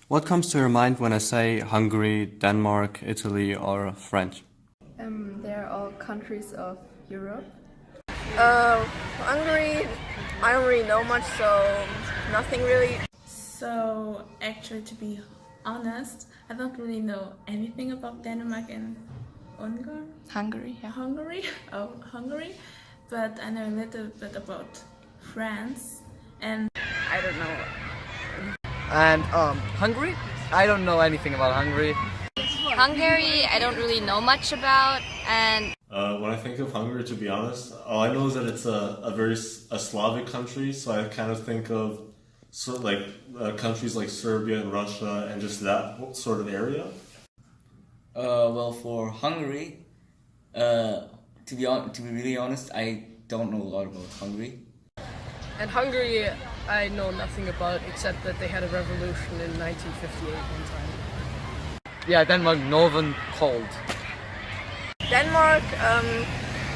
What comes to your mind when I say Hungary, Denmark, Italy, or French? They're all countries of Europe. Hungary, I don't really know much, so nothing really. So actually, to be honest, I don't really know anything about Denmark and Hungary, yeah. Hungary, but I know a little bit about France, and I don't know. And Hungary? I don't know anything about Hungary. Hungary, I don't really know much about, and When I think of Hungary, to be honest, all I know is that it's a Slavic country, so I kind of think of countries like Serbia and Russia and just that sort of area. Well, for Hungary, to be really honest, I don't know a lot about Hungary. And Hungary, I know nothing about except that they had a revolution in 1958 one time. Yeah, Denmark, Northern cold. Denmark,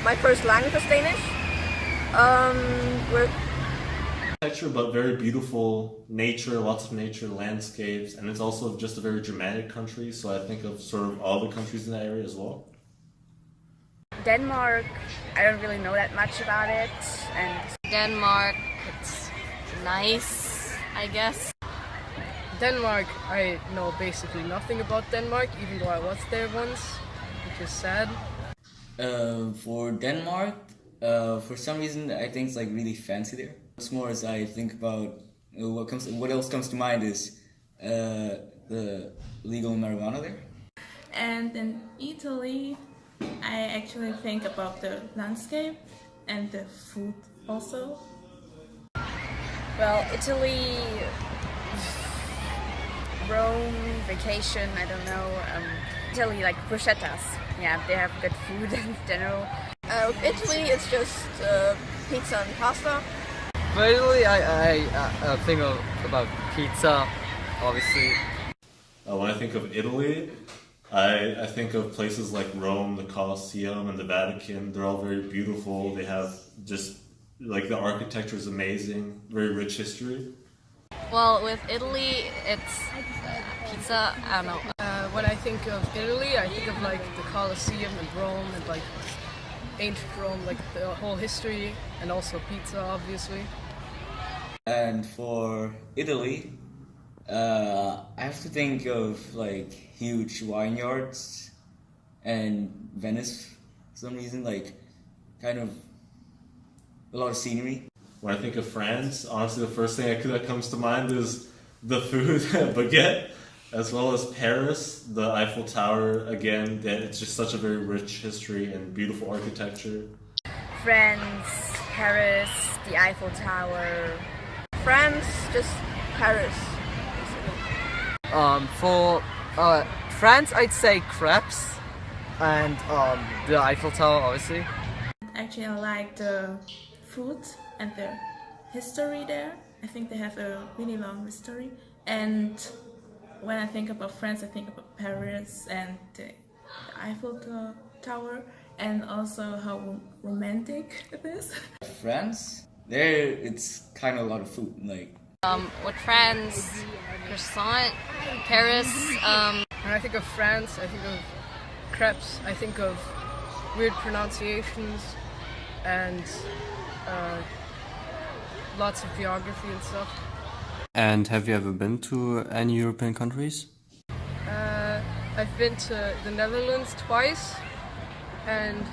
my first language was Danish. With Architecture, but very beautiful nature, lots of nature, landscapes, and it's also just a very dramatic country, so I think of sort of all the countries in that area as well. Denmark, I don't really know that much about it, and Denmark, it's nice, I guess. Denmark, I know basically nothing about Denmark, even though I was there once, which is sad. For Denmark, for some reason, I think it's like really fancy there. What's more, as I think about what else comes to mind is the legal marijuana there. and in Italy, I actually think about the landscape and the food also. Well, Italy, Rome, vacation, I don't know. Italy, like bruschettas. Yeah, they have good food in general. with Italy, it's just pizza and pasta. For Italy, I think about pizza, obviously. When I think of Italy, I think of places like Rome, the Colosseum, and the Vatican. They're all very beautiful. They have just, like, the architecture is amazing, very rich history. Well, with Italy, it's pizza, I don't know. When I think of Italy, I think of like the Colosseum and Rome and like ancient Rome, like the whole history, and also pizza, obviously. And for Italy, I have to think of like huge vineyards and Venice for some reason, like kind of a lot of scenery. When I think of France, honestly, the first thing that comes to mind is the food, baguette, as well as Paris, the Eiffel Tower. Again, it's just such a very rich history and beautiful architecture. France, Paris, the Eiffel Tower. France, just Paris. For France, I'd say crepes and the Eiffel Tower, obviously. Actually, I like the food and the history there. I think they have a really long history. And when I think about France, I think about Paris and the Eiffel Tower, and also how romantic it is. France, there it's kind of a lot of food, like. With France, croissant, Paris, When I think of France, I think of crepes, I think of weird pronunciations and lots of geography and stuff. And have you ever been to any European countries? I've been to the Netherlands twice, and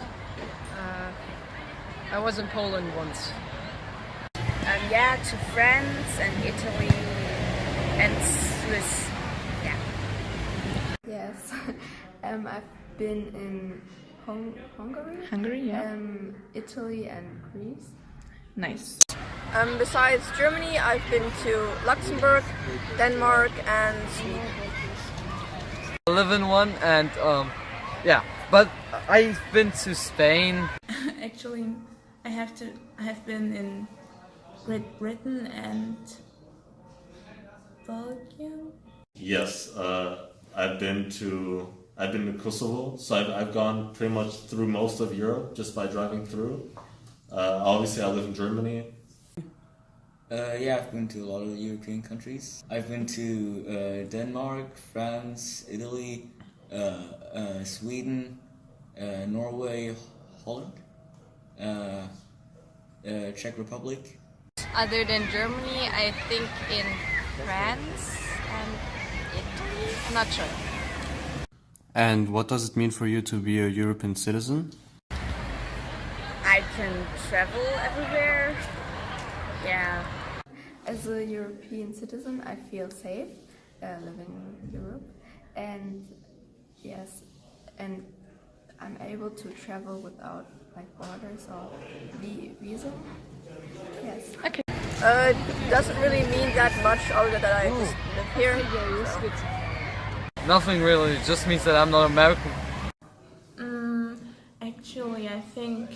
I was in Poland once. yeah, to France and Italy and Swiss, yeah. Yes. I've been in Hungary. Hungary, yeah. Italy and Greece. Nice. Besides Germany, I've been to Luxembourg, Denmark, and Sweden. I live in one, and yeah, but I've been to Spain. Actually, I have been in Great Britain and Belgium. Yes, I've been to Kosovo, so I've gone pretty much through most of Europe just by driving through. Obviously, I live in Germany. Yeah, I've been to a lot of European countries. I've been to Denmark, France, Italy, Sweden, Norway, Holland, Czech Republic. Other than Germany, I think in France and Italy. I'm not sure. And what does it mean for you to be a European citizen? I can travel everywhere. Yeah. As a European citizen, I feel safe living in Europe, and yes, and I'm able to travel without like borders or visa. Yes. It doesn't really mean that much other than I just live here. So. Nothing really. It just means that I'm not American. Actually, I think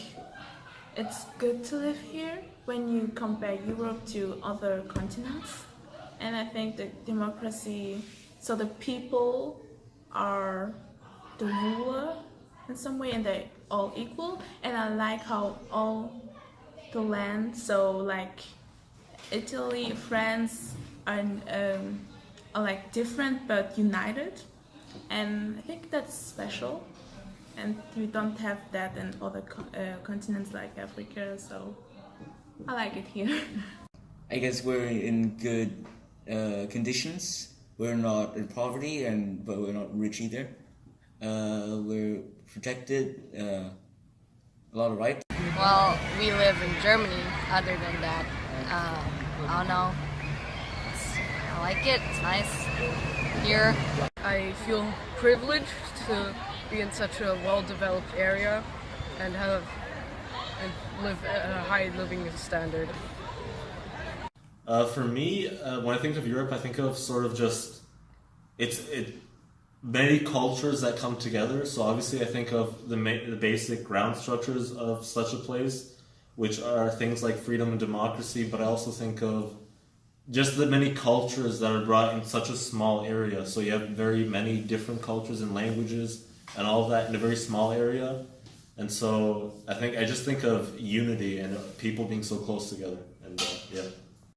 it's good to live here when you compare Europe to other continents. And I think the democracy, so the people are the ruler in some way and they're all equal. And I like how all the land, so like Italy, France are like different but united. And I think that's special. And we don't have that in other continents like Africa, so I like it here. I guess we're in good conditions. We're not in poverty, but we're not rich either. We're protected, a lot of rights. Well, we live in Germany. Other than that, I don't know. I like it. It's nice here. I feel privileged to be in such a well-developed area and live at a high living standard. For me, when I think of Europe, I think of sort of just many cultures that come together. So obviously, I think of the basic ground structures of such a place, which are things like freedom and democracy. But I also think of just the many cultures that are brought in such a small area. So you have very many different cultures and languages and all of that in a very small area. And so I just think of unity and people being so close together. And yeah.